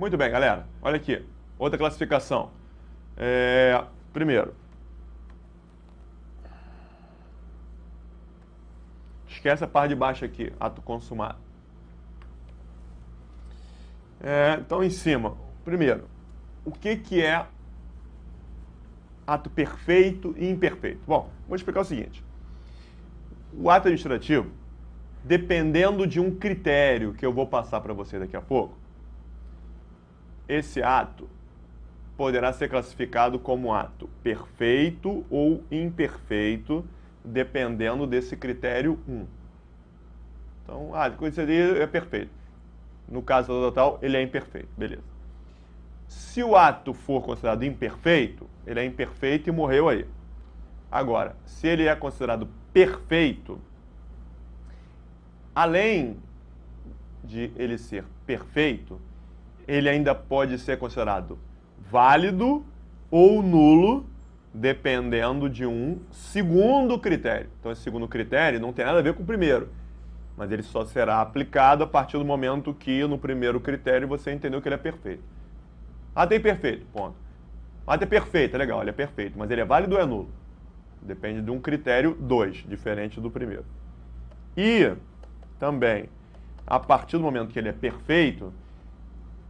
Muito bem, galera. Olha aqui. Outra classificação. Primeiro, esquece a parte de baixo aqui, ato consumado. Então, em cima, primeiro, o que é ato perfeito e imperfeito? Bom, vou explicar o seguinte. O ato administrativo, dependendo de um critério que eu vou passar para você daqui a pouco, esse ato poderá ser classificado como ato perfeito ou imperfeito, dependendo desse critério 1. Então, isso ali é perfeito. No caso total, ele é imperfeito. Beleza. Se o ato for considerado imperfeito, ele é imperfeito e morreu aí. Agora, se ele é considerado perfeito, além de ele ser perfeito, ele ainda pode ser considerado válido ou nulo, dependendo de um segundo critério. Então, esse segundo critério não tem nada a ver com o primeiro, mas ele só será aplicado a partir do momento que, no primeiro critério, você entendeu que ele é perfeito. Ato é imperfeito, ponto. Ato é perfeito, é legal, ele é perfeito, mas ele é válido ou é nulo? Depende de um critério 2, diferente do primeiro. E, também, a partir do momento que ele é perfeito,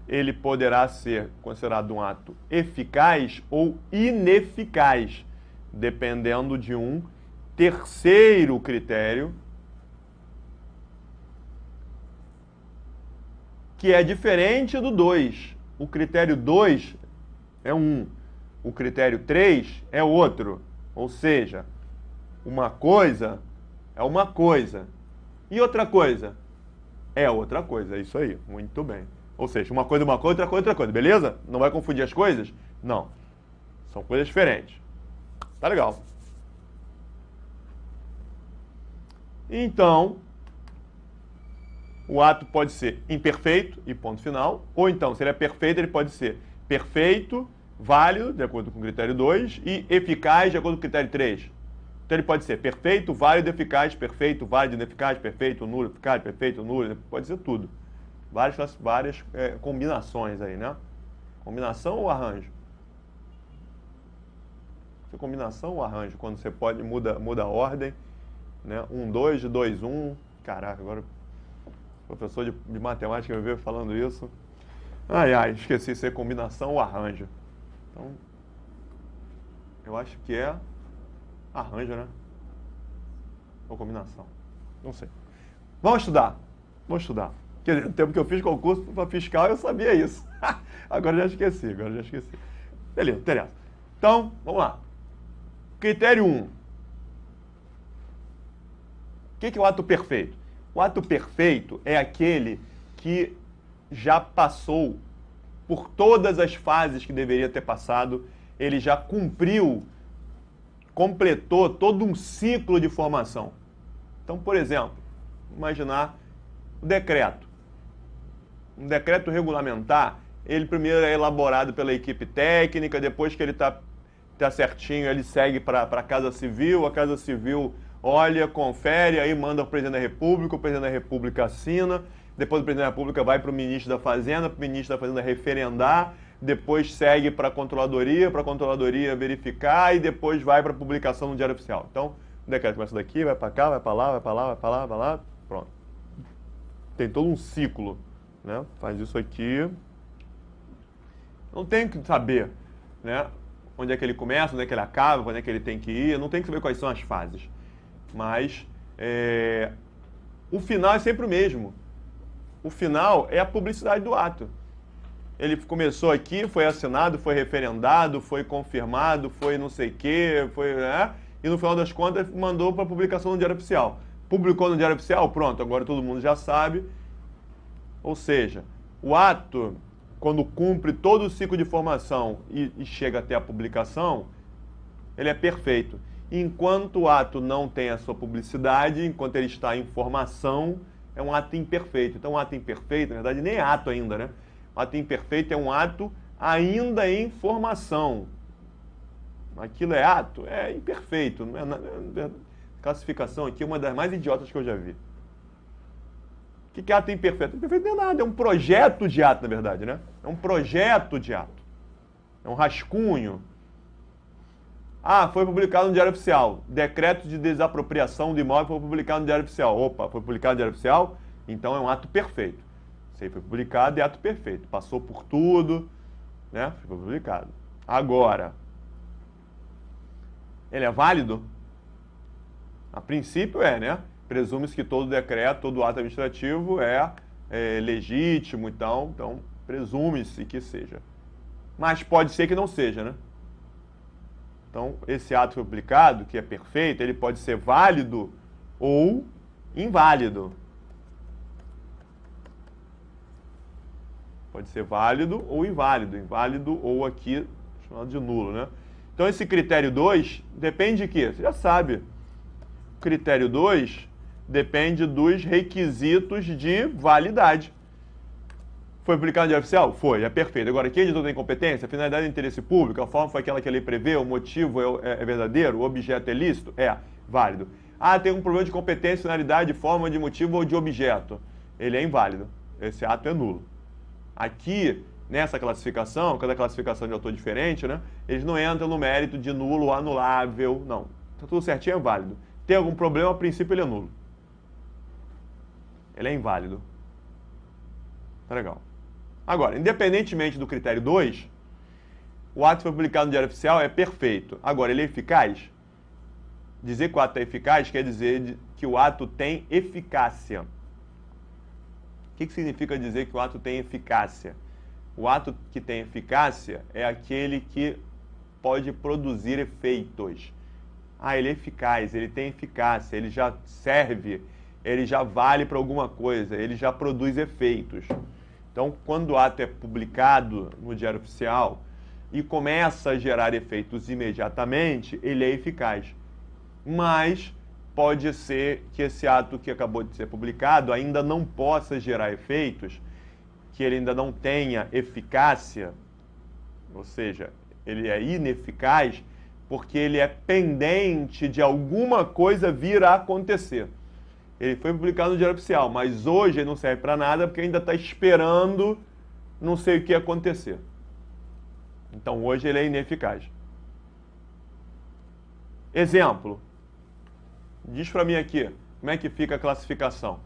ele poderá ser considerado um ato eficaz ou ineficaz, dependendo de um terceiro critério, que é diferente do 2. O critério 2 é um, o critério 3 é outro. Ou seja, uma coisa é uma coisa e outra coisa é outra coisa. É isso aí, muito bem. Ou seja, uma coisa, outra coisa, outra coisa, beleza? Não vai confundir as coisas? Não. São coisas diferentes. Tá legal. Então, o ato pode ser imperfeito e ponto final, ou então, se ele é perfeito, ele pode ser perfeito, válido, de acordo com o critério 2, e eficaz, de acordo com o critério 3. Então, ele pode ser perfeito, válido, eficaz, perfeito, válido, ineficaz, perfeito, nulo, eficaz, perfeito, nulo, pode ser tudo. Várias combinações aí, né? Combinação ou arranjo? Combinação ou arranjo? Quando você muda a ordem, né? 1, 2, 2, 1. Caraca, agora o professor de matemática me veio falando isso. Esqueci se é combinação ou arranjo. Então, eu acho que é arranjo, né? Ou combinação. Não sei. Vamos estudar. Quer dizer, no tempo que eu fiz concurso para fiscal, eu sabia isso. Agora já esqueci. Beleza, interessa. Então, vamos lá. Critério 1. O que é o ato perfeito? O ato perfeito é aquele que já passou por todas as fases que deveria ter passado, ele já completou todo um ciclo de formação. Então, por exemplo, imaginar o decreto. Um decreto regulamentar, ele primeiro é elaborado pela equipe técnica, depois que ele está certinho, ele segue para a Casa Civil, a Casa Civil olha, confere, aí manda para o Presidente da República, o Presidente da República assina, depois o Presidente da República vai para o Ministro da Fazenda, para o Ministro da Fazenda referendar, depois segue para a Controladoria verificar e depois vai para a publicação no Diário Oficial. Então, o decreto começa daqui, vai para cá, vai para lá, vai para lá, vai para lá, vai para lá, pronto. Tem todo um ciclo, né? Faz isso aqui. Não tem que saber, né? Onde é que ele começa, onde é que ele acaba, onde é que ele tem que ir, não tem que saber quais são as fases. Mas o final é sempre o mesmo. O final é a publicidade do ato. Ele começou aqui, foi assinado, foi referendado, foi confirmado, foi não sei o quê, e no final das contas mandou para publicação no Diário Oficial. Publicou no Diário Oficial, pronto, agora todo mundo já sabe. Ou seja, o ato, quando cumpre todo o ciclo de formação e chega até a publicação, ele é perfeito. Enquanto o ato não tem a sua publicidade, enquanto ele está em formação, é um ato imperfeito. Então, um ato imperfeito, na verdade, nem é ato ainda, né? O ato imperfeito é um ato ainda em formação. Aquilo é ato? É imperfeito. Não é, classificação aqui é uma das mais idiotas que eu já vi. O que é ato imperfeito? Imperfeito não é nada, é um projeto de ato, na verdade, né? É um projeto de ato. É um rascunho. Ah, foi publicado no Diário Oficial. Decreto de desapropriação do imóvel foi publicado no Diário Oficial. Opa, foi publicado no Diário Oficial? Então é um ato perfeito. Isso aí foi publicado, é ato perfeito. Passou por tudo, né? Foi publicado. Agora, ele é válido? A princípio é, né? Presume-se que todo decreto, todo ato administrativo é legítimo, então presume-se que seja. Mas pode ser que não seja, né? Então, esse ato foi publicado, que é perfeito, ele pode ser válido ou inválido. Pode ser válido ou inválido. Inválido ou aqui, chamado de nulo, né? Então, esse critério 2 depende de quê? Você já sabe. O critério 2 depende dos requisitos de validade. Foi publicado no Diário Oficial? Foi, é perfeito. Agora, quem editor tem competência? A finalidade é interesse público? A forma foi aquela que a lei prevê? O motivo é verdadeiro? O objeto é lícito? É, válido. Ah, tem um problema de competência, finalidade, forma de motivo ou de objeto. Ele é inválido. Esse ato é nulo. Aqui, nessa classificação, cada classificação de autor diferente, né? Eles não entram no mérito de nulo ou anulável, não. Tá tudo certinho, é válido. Tem algum problema, a princípio ele é nulo. Ele é inválido. Tá legal. Agora, independentemente do critério 2, o ato foi publicado no Diário Oficial é perfeito. Agora, ele é eficaz? Dizer que o ato é eficaz quer dizer que o ato tem eficácia. O que significa dizer que o ato tem eficácia? O ato que tem eficácia é aquele que pode produzir efeitos. Ah, ele é eficaz, ele tem eficácia, ele já serve, ele já vale para alguma coisa, ele já produz efeitos. Então, quando o ato é publicado no Diário Oficial e começa a gerar efeitos imediatamente, ele é eficaz. Mas pode ser que esse ato que acabou de ser publicado ainda não possa gerar efeitos, que ele ainda não tenha eficácia, ou seja, ele é ineficaz, porque ele é pendente de alguma coisa vir a acontecer. Ele foi publicado no Diário Oficial, mas hoje ele não serve para nada porque ainda está esperando não sei o que acontecer. Então hoje ele é ineficaz. Exemplo. Diz para mim aqui, como é que fica a classificação?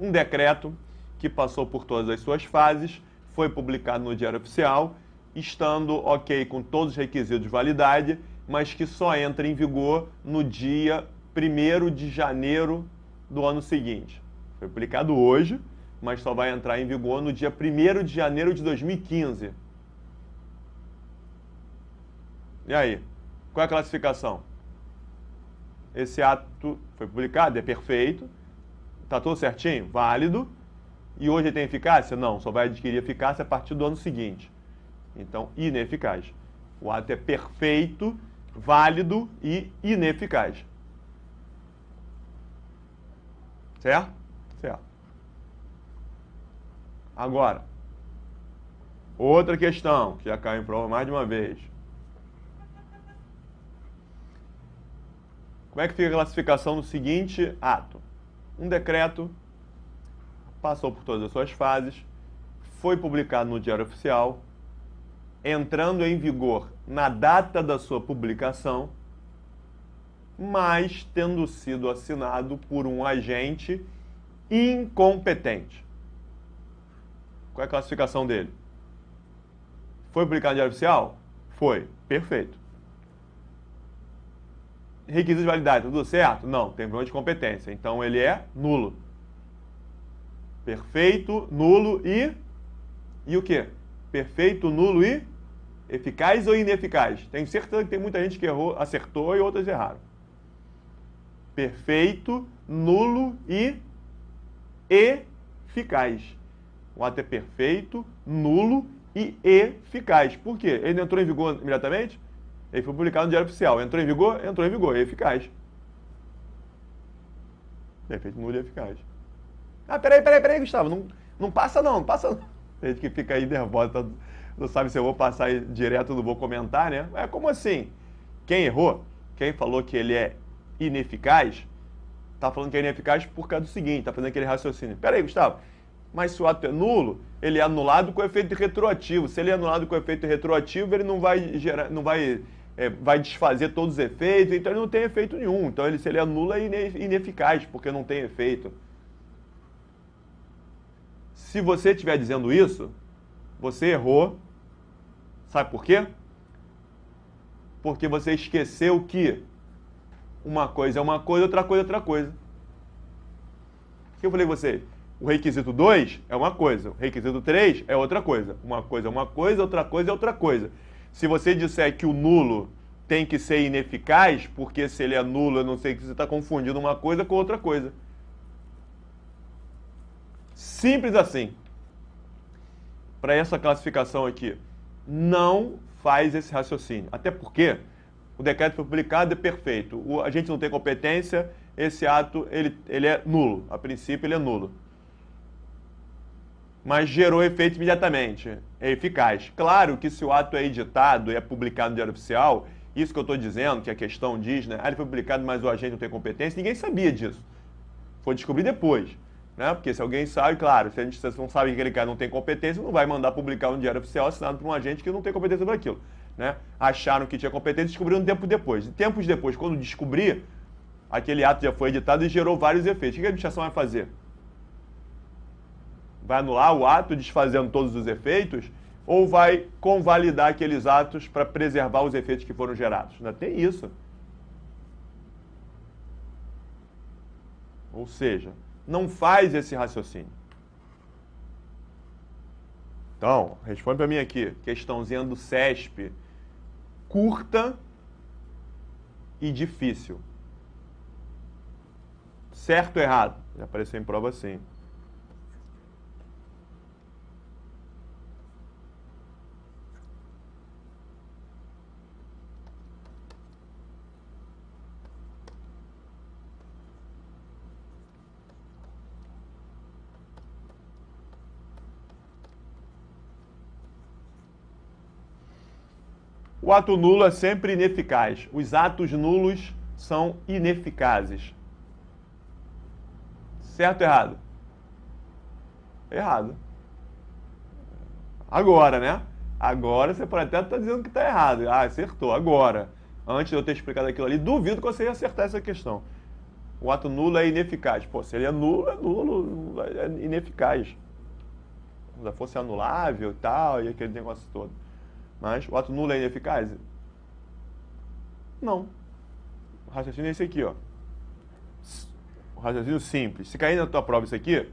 Um decreto que passou por todas as suas fases, foi publicado no Diário Oficial, estando ok com todos os requisitos de validade, mas que só entra em vigor no dia 1º de janeiro do ano seguinte. Foi publicado hoje, mas só vai entrar em vigor no dia 1º de janeiro de 2015. E aí? Qual é a classificação? Esse ato foi publicado, é perfeito, está tudo certinho, válido, e hoje ele tem eficácia? Não, só vai adquirir eficácia a partir do ano seguinte. Então, ineficaz. O ato é perfeito, válido e ineficaz. Certo? Certo. Agora, outra questão, que já caiu em prova mais de uma vez. Como é que fica a classificação do seguinte ato? Um decreto passou por todas as suas fases, foi publicado no Diário Oficial, entrando em vigor na data da sua publicação, mas tendo sido assinado por um agente incompetente. Qual é a classificação dele? Foi publicado no Diário Oficial? Foi. Perfeito. Requisito de validade, tudo certo? Não, tem problema de competência. Então ele é nulo. Perfeito, nulo e... E o quê? Perfeito, nulo e... Eficaz ou ineficaz? Tenho certeza que tem muita gente que errou, acertou e outras erraram. Perfeito, nulo e eficaz. O ato é perfeito, nulo e eficaz. Por quê? Ele entrou em vigor imediatamente? Ele foi publicado no Diário Oficial. Entrou em vigor? Entrou em vigor. É eficaz. Perfeito, nulo e eficaz. Ah, peraí, Gustavo. Não passa não, não passa não. Tem gente que fica aí nervosa, não sabe se eu vou passar aí direto ou não vou comentar, né? É como assim? Quem errou, quem falou que ele é ineficaz, Está falando que é ineficaz por causa do seguinte, está fazendo aquele raciocínio. Espera aí, Gustavo, mas se o ato é nulo, ele é anulado com efeito retroativo. Se ele é anulado com efeito retroativo, ele não vai gerar, vai desfazer todos os efeitos, então ele não tem efeito nenhum. Então, se ele anula, é ineficaz, porque não tem efeito. Se você estiver dizendo isso, você errou. Sabe por quê? Porque você esqueceu que uma coisa é uma coisa, outra coisa é outra coisa. O que eu falei com você? O requisito 2 é uma coisa, o requisito 3 é outra coisa. Uma coisa é uma coisa, outra coisa é outra coisa. Se você disser que o nulo tem que ser ineficaz, porque se ele é nulo, eu não sei que você está confundindo uma coisa com outra coisa. Simples assim. Para essa classificação aqui, não faz esse raciocínio. Até porque o decreto foi publicado, é perfeito. A gente não tem competência, esse ato ele é nulo. A princípio, ele é nulo. Mas gerou efeito imediatamente. É eficaz. Claro que se o ato é editado e é publicado no Diário Oficial, isso que eu estou dizendo, que a questão diz, né? Ele foi publicado, mas o agente não tem competência, ninguém sabia disso. Foi descobrir depois. Né? Porque se alguém sabe, claro, se a gente não sabe que aquele cara não tem competência, não vai mandar publicar no Diário Oficial assinado por um agente que não tem competência para aquilo. Né? Acharam que tinha competência e descobriram um tempo depois. E tempos depois, quando descobrir, aquele ato já foi editado e gerou vários efeitos. O que a administração vai fazer? Vai anular o ato, desfazendo todos os efeitos, ou vai convalidar aqueles atos para preservar os efeitos que foram gerados? Ainda tem isso. Ou seja, não faz esse raciocínio. Então, responde para mim aqui, questãozinha do CESP, curta e difícil. Certo ou errado? Já apareceu em prova assim. O ato nulo é sempre ineficaz. Os atos nulos são ineficazes. Certo ou errado? Errado. Agora, né? Agora você pode até estar dizendo que está errado. Ah, acertou. Agora. Antes de eu ter explicado aquilo ali, duvido que você ia acertar essa questão. O ato nulo é ineficaz. Pô, se ele é nulo, é ineficaz. Se fosse anulável e tal, e aquele negócio todo. Mas o ato nulo é ineficaz? Não. O raciocínio é esse aqui, ó. O raciocínio simples. Se cair na tua prova isso aqui,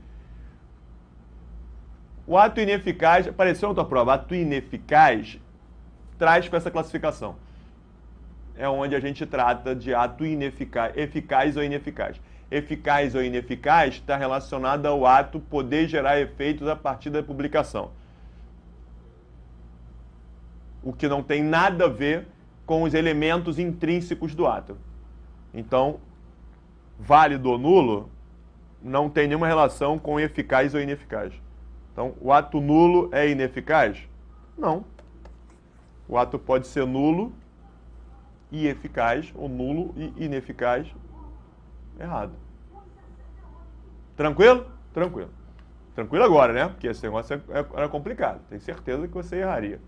o ato ineficaz, apareceu na tua prova, ato ineficaz, traz com essa classificação. É onde a gente trata de ato ineficaz, eficaz ou ineficaz. Eficaz ou ineficaz está relacionado ao ato poder gerar efeitos a partir da publicação. O que não tem nada a ver com os elementos intrínsecos do ato. Então, válido ou nulo não tem nenhuma relação com eficaz ou ineficaz. Então, o ato nulo é ineficaz? Não. O ato pode ser nulo e eficaz, ou nulo e ineficaz. Errado. Tranquilo? Tranquilo. Tranquilo agora, né? Porque esse negócio era complicado. Tenho certeza que você erraria.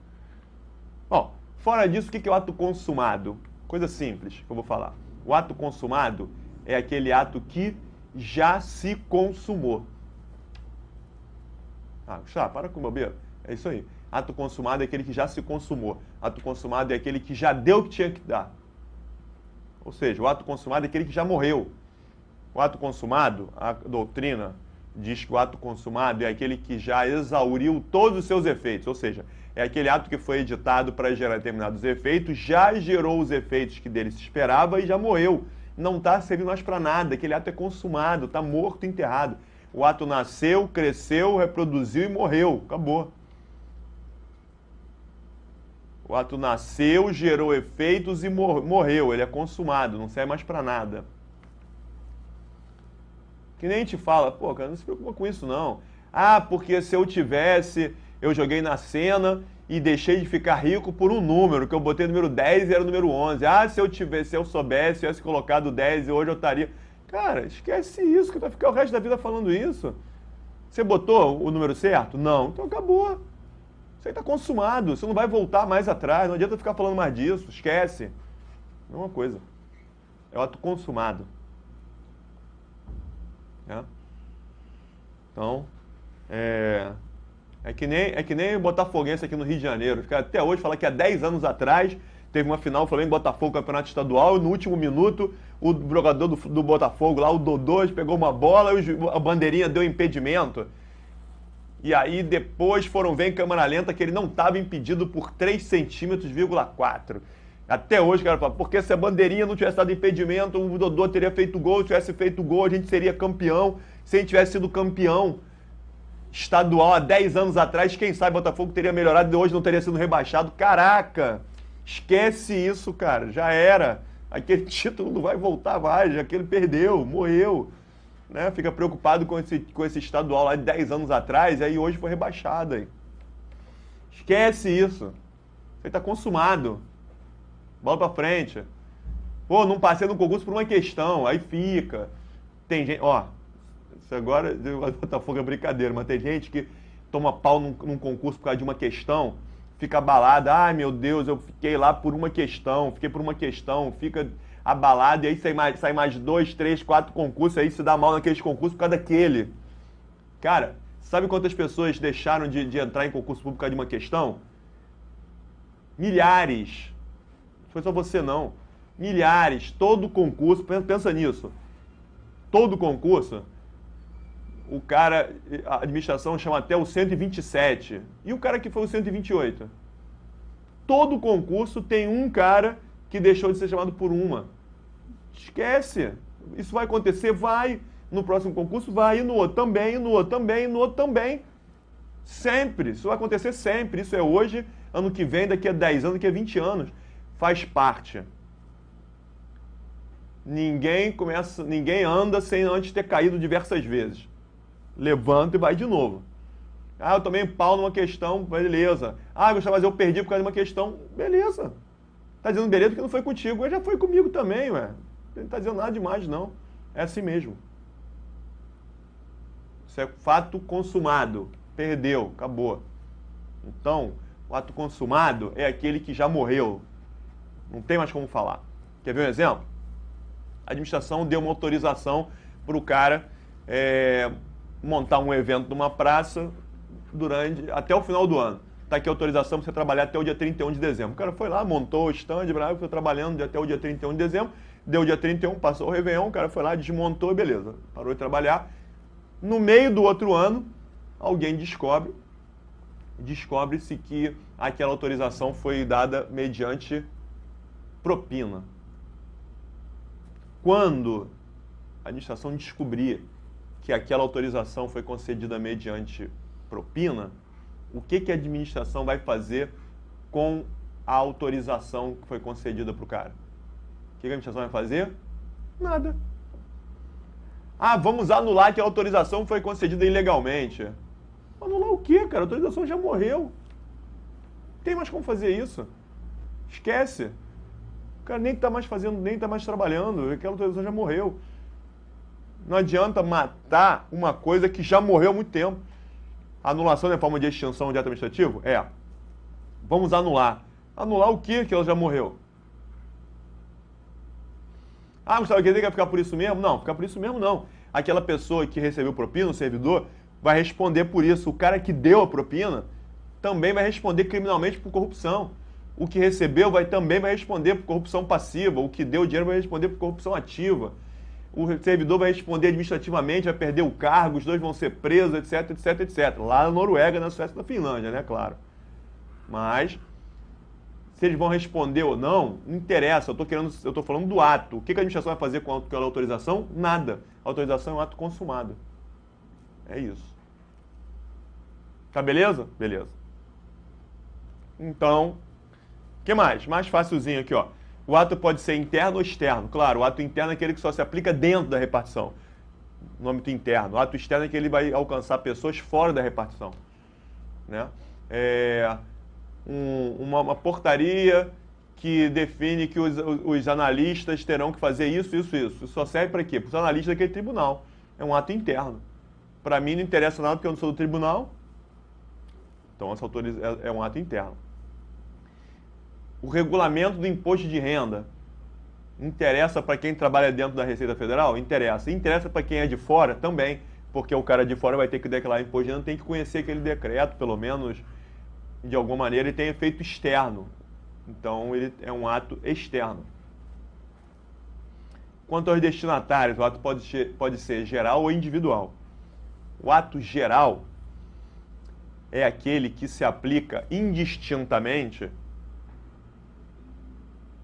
Bom, fora disso, o que é o ato consumado? Coisa simples que eu vou falar. O ato consumado é aquele ato que já se consumou. Ah, Gustavo, para com bobeira. É isso aí. Ato consumado é aquele que já se consumou. Ato consumado é aquele que já deu o que tinha que dar. Ou seja, o ato consumado é aquele que já morreu. O ato consumado, a doutrina diz que o ato consumado é aquele que já exauriu todos os seus efeitos. Ou seja, é aquele ato que foi editado para gerar determinados efeitos, já gerou os efeitos que dele se esperava e já morreu. Não está servindo mais para nada. Aquele ato é consumado, está morto, enterrado. O ato nasceu, cresceu, reproduziu e morreu. Acabou. O ato nasceu, gerou efeitos e morreu. Ele é consumado, não serve mais para nada. Que nem a gente fala, pô, cara, não se preocupa com isso não. Ah, porque se eu tivesse, eu joguei na cena e deixei de ficar rico por um número, que eu botei o número 10 e era o número 11. Ah, se eu soubesse, eu tivesse colocado 10 e hoje eu estaria... Cara, esquece isso, que tu vai ficar o resto da vida falando isso. Você botou o número certo? Não. Então acabou. Isso aí tá consumado. Você não vai voltar mais atrás. Não adianta ficar falando mais disso. Esquece. Mesma coisa. É o ato consumado. Né? Então, é que nem o Botafoguense aqui no Rio de Janeiro. Os caras até hoje falam que há 10 anos atrás teve uma final Flamengo e Botafogo Campeonato Estadual e no último minuto o jogador do Botafogo lá, o Dodô, pegou uma bola e a bandeirinha deu impedimento. E aí depois foram ver em câmera lenta que ele não estava impedido por 3 centímetros, 4. Até hoje, cara, fala, porque se a bandeirinha não tivesse dado impedimento, o Dodô teria feito gol, se tivesse feito gol, a gente seria campeão. Se a gente tivesse sido campeão estadual há 10 anos atrás, quem sabe o Botafogo teria melhorado e hoje não teria sido rebaixado. Caraca! Esquece isso, cara. Já era. Aquele título não vai voltar mais. Aquele perdeu, morreu. Né? Fica preocupado com esse estadual lá de 10 anos atrás, e aí hoje foi rebaixado. Aí. Esquece isso. Você tá consumado. Bola pra frente. Pô, não passei no concurso por uma questão. Aí fica. Tem gente... Ó, isso agora... O Botafogo é brincadeira, mas tem gente que toma pau num concurso por causa de uma questão, fica abalada. Ai, meu Deus, eu fiquei lá por uma questão. Fiquei por uma questão. Fica abalado. E aí sai mais 2, 3, 4 concursos. Aí se dá mal naqueles concursos por causa daquele. Cara, sabe quantas pessoas deixaram de entrar em concurso público por causa de uma questão? Milhares. Não foi só você, não. Milhares. Todo concurso, pensa nisso. Todo concurso, o cara, a administração chama até o 127. E o cara que foi o 128? Todo concurso tem um cara que deixou de ser chamado por uma. Esquece. Isso vai acontecer? Vai. No próximo concurso vai. E no outro também, e no outro também, e no outro também. Sempre. Isso vai acontecer sempre. Isso é hoje, ano que vem, daqui a 10 anos, daqui a 20 anos. Faz parte. Ninguém anda sem antes ter caído diversas vezes. Levanta e vai de novo. Ah, eu tomei um pau numa questão, beleza. Ah, Gustavo, mas eu perdi por causa de uma questão, beleza. Tá dizendo beleza porque não foi contigo, mas já foi comigo também, ué. Não tá dizendo nada demais, não. É assim mesmo. Isso é fato consumado. Perdeu, acabou. Então, o ato consumado é aquele que já morreu. Não tem mais como falar. Quer ver um exemplo? A administração deu uma autorização para o cara montar um evento numa praça até o final do ano. Está aqui a autorização para você trabalhar até o dia 31 de dezembro. O cara foi lá, montou o stand, foi trabalhando até o dia 31 de dezembro, deu o dia 31, passou o Réveillon, o cara foi lá, desmontou e beleza, parou de trabalhar. No meio do outro ano, alguém descobre-se que aquela autorização foi dada mediante propina. Quando a administração descobrir que aquela autorização foi concedida mediante propina, o que a administração vai fazer com a autorização que foi concedida para o cara? O que a administração vai fazer? Nada. Ah, vamos anular que a autorização foi concedida ilegalmente. Anular o quê, cara? A autorização já morreu. Não tem mais como fazer isso. Esquece. O cara nem está mais fazendo, nem está mais trabalhando. Aquela autorização já morreu. Não adianta matar uma coisa que já morreu há muito tempo. A anulação é forma de extinção de ato administrativo? É. Vamos anular. Anular o quê que ela já morreu? Ah, Gustavo, quer dizer que vai ficar por isso mesmo? Não, ficar por isso mesmo não. Aquela pessoa que recebeu propina, o servidor, vai responder por isso. O cara que deu a propina também vai responder criminalmente por corrupção. O que recebeu também vai responder por corrupção passiva. O que deu o dinheiro vai responder por corrupção ativa. O servidor vai responder administrativamente, vai perder o cargo, os dois vão ser presos, etc, etc, etc. Lá na Noruega, na Suécia e na Finlândia, né? Claro. Mas, se eles vão responder ou não, não interessa. Eu tô falando do ato. O que a administração vai fazer com aquela autorização? Nada. A autorização é um ato consumado. É isso. Tá beleza? Beleza. Então, o que mais? Mais facilzinho aqui, ó. O ato pode ser interno ou externo. Claro, o ato interno é aquele que só se aplica dentro da repartição, no âmbito interno. O ato externo é que ele vai alcançar pessoas fora da repartição. Né? Uma portaria que define que os analistas terão que fazer isso, isso, isso. Isso só serve para quê? Para os analistas daquele tribunal. É um ato interno. Para mim não interessa nada porque eu não sou do tribunal. Então essa é um ato interno. O regulamento do imposto de renda interessa para quem trabalha dentro da Receita Federal? Interessa. Interessa para quem é de fora? Também. Porque o cara de fora vai ter que declarar imposto de renda, tem que conhecer aquele decreto, pelo menos de alguma maneira, ele tem efeito externo. Então ele é um ato externo. Quanto aos destinatários, o ato pode ser geral ou individual. O ato geral é aquele que se aplica indistintamente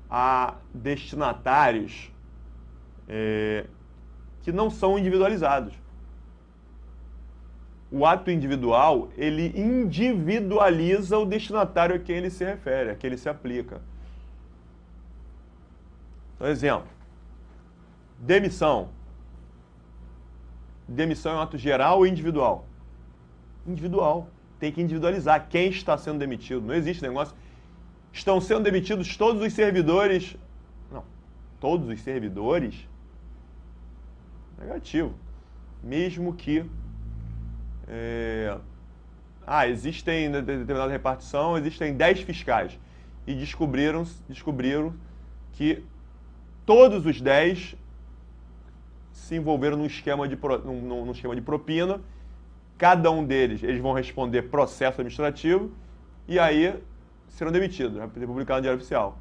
a destinatários que não são individualizados. O ato individual, ele individualiza o destinatário a quem ele se refere, a quem ele se aplica. Então, exemplo, demissão. Demissão é um ato geral ou individual? Individual. Tem que individualizar quem está sendo demitido. Não existe negócio. Estão sendo demitidos todos os servidores. Não. Todos os servidores? Negativo. Mesmo que existem, em determinada repartição, existem 10 fiscais. E descobriram que todos os 10 se envolveram num esquema de propina. Cada um deles, eles vão responder processo administrativo e aí serão demitidos, vai ser publicado no Diário Oficial.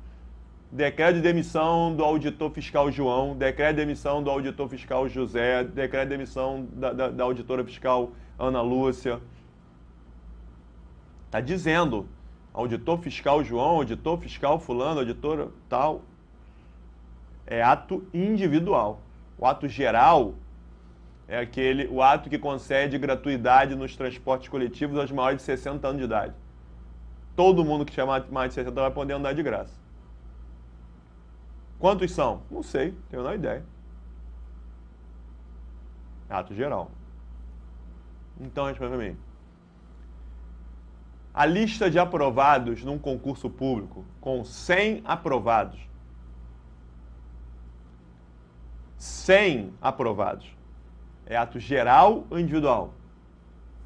Decreto de demissão do auditor fiscal João, decreto de demissão do auditor fiscal José, decreto de demissão da auditora fiscal Ana Lúcia. Está dizendo, auditor fiscal João, auditor fiscal fulano, auditora tal. É ato individual. O ato geral é o ato que concede gratuidade nos transportes coletivos aos maiores de 60 anos de idade. Todo mundo que tiver mais de 60 vai poder andar de graça. Quantos são? Não sei, tenho a menor ideia. Ato geral. Então, responde para mim. A lista de aprovados num concurso público com 100 aprovados. 100 aprovados. É ato geral ou individual?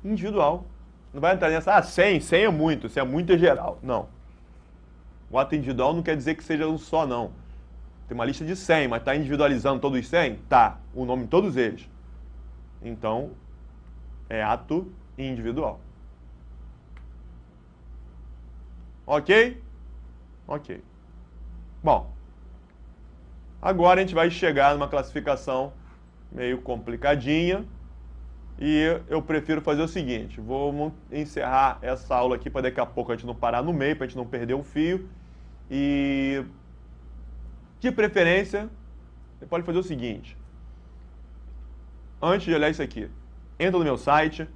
Individual. Não vai entrar nessa, 100 é muito, se é muito é geral. Não. O ato individual não quer dizer que seja um só, não. Tem uma lista de 100, mas está individualizando todos os 100? Tá. O nome de todos eles. Então, é ato individual. Ok? Ok. Bom, agora a gente vai chegar numa classificação meio complicadinha e eu prefiro fazer o seguinte, vou encerrar essa aula aqui para daqui a pouco a gente não parar no meio, para a gente não perder o fio e, de preferência, você pode fazer o seguinte, antes de olhar isso aqui, entra no meu site,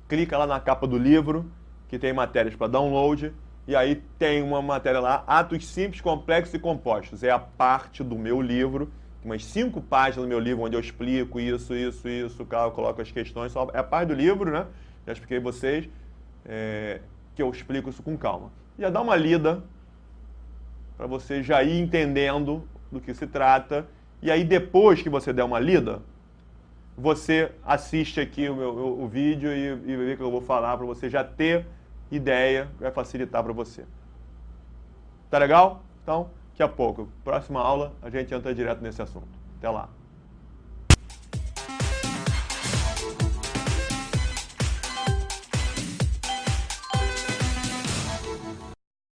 clica lá na capa do livro, que tem matérias para download, e aí tem uma matéria lá, Atos Simples, Complexos e Compostos. É a parte do meu livro, umas 5 páginas do meu livro, onde eu explico isso, eu coloco as questões. É a parte do livro, né? Já expliquei a vocês, que eu explico isso com calma. Já dá uma lida, para você já ir entendendo do que se trata. E aí, depois que você der uma lida, você assiste aqui o vídeo e vê o que eu vou falar, para você já ter ideia, vai facilitar para você. Tá legal? Então, daqui a pouco, próxima aula, a gente entra direto nesse assunto. Até lá.